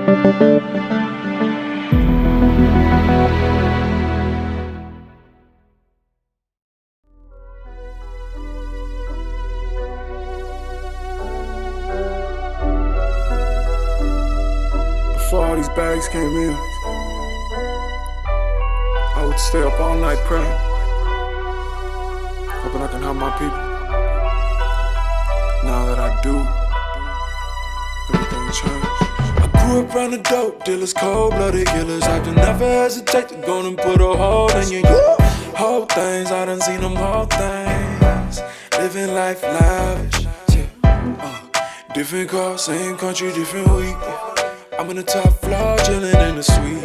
Before all these bags came in, I would stay up all night praying, hoping I can help my people. Now that I do, everything changed. I grew up around the dope dealers, cold-blooded killers. I just never hesitate to go and put a hold on you. Whole things, I done seen them whole things. Living life lavish, different car, same country, different week. I'm in the top floor, chillin' in the suite.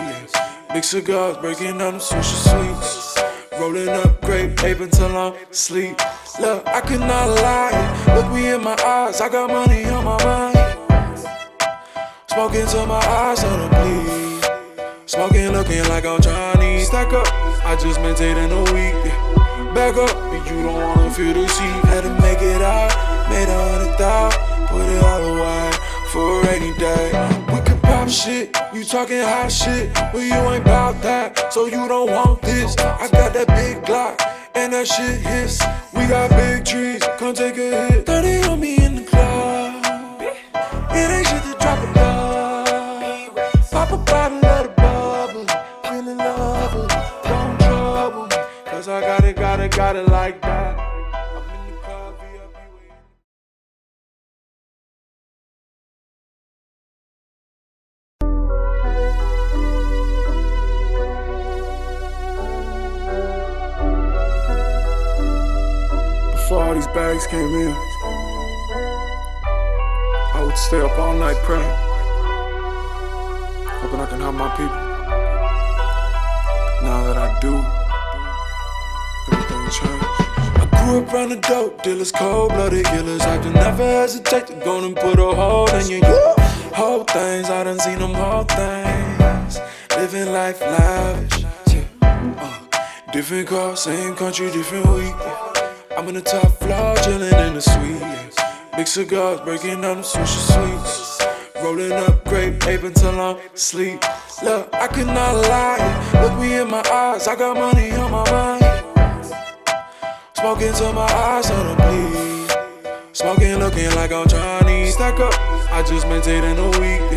Big cigars, breaking down them sushi sweets. Rolling up grape, ape until I'm asleep. Look, I cannot lie. Look me in my eyes, I got money on my mind. Smoking till my eyes on the bleed. Smoking, looking like I'm Chinese. Stack up, I just maintained in a week. Back up, but you don't wanna feel the seat. Had to make it out, made 100,000. Put it all away for a rainy day. We can pop shit, you talking hot shit, but you ain't bout that, so you don't want this. I got that big Glock, and that shit hits. We got big trees, come take a hit. 30 on me in the club, it ain't shit to drop a dub. Pop a bottle, let it bubble, feeling love, don't trouble me, cause I got it like that. Before all these bags came in, I would stay up all night praying, hoping I can help my people. Now that I do, everything changed. I grew up around the dope dealers, cold-blooded killers. I just never hesitate to go and put a hold on you. Whole things, I done seen them whole things. Living life lavish, different car, same country, different week. I'm in the top floor, chillin' in the suite. Big cigars, breaking down them sushi sweets. Rolling up grape, ape until I'm asleep. Look, I cannot lie. Look me in my eyes, I got money on my mind. Smoking till my eyes on the bleed. Smoking, looking like I'm Chinese. Stack up, I just maintained in a week.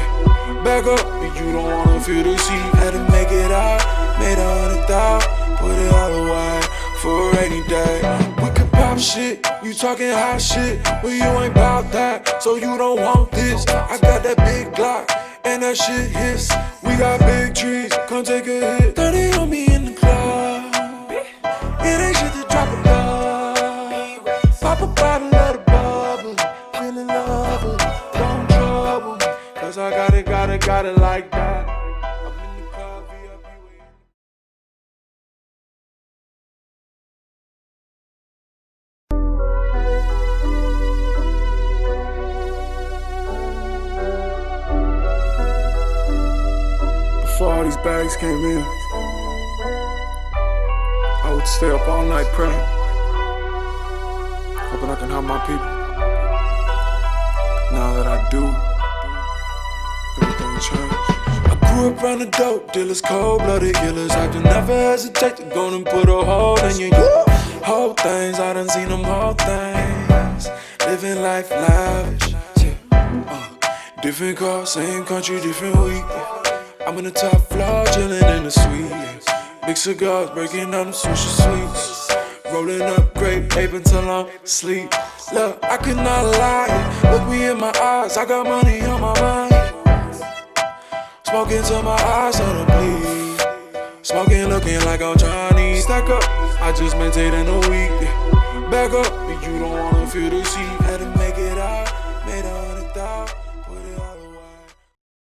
Back up, but you don't wanna feel the seat. Had to make it out, made 100,000. Put it all away for a rainy day. We can pop shit, you talking hot shit, but you ain't bout that, so you don't want this. I got that big Glock, and that shit hits. We got big trees, come take a hit. 30 on me in the club, it ain't shit to drop a dub. Pop a bottle, let it bubble, feeling love, don't trouble me, cause I got it like that. Before all these bags came in, I would stay up all night praying, hoping I can help my people. Now that I do, everything changed. I grew up around the dope dealers, cold-blooded killers. I just never hesitate to go and put a hold on you. Whole things, I done seen them whole things. Living life lavish, different car, same country, different week. I'm in the top floor, chillin' in the suite. Big cigars, breaking down them sushi sweets. Rolling up grape, ape until I'm asleep. Look, I cannot lie. Look me in my eyes, I got money on my mind. Smoking till my eyes on the bleed. Smoking, looking like I'm Chinese. Stack up, I just maintained in a week. Back up, but you don't wanna feel the seat.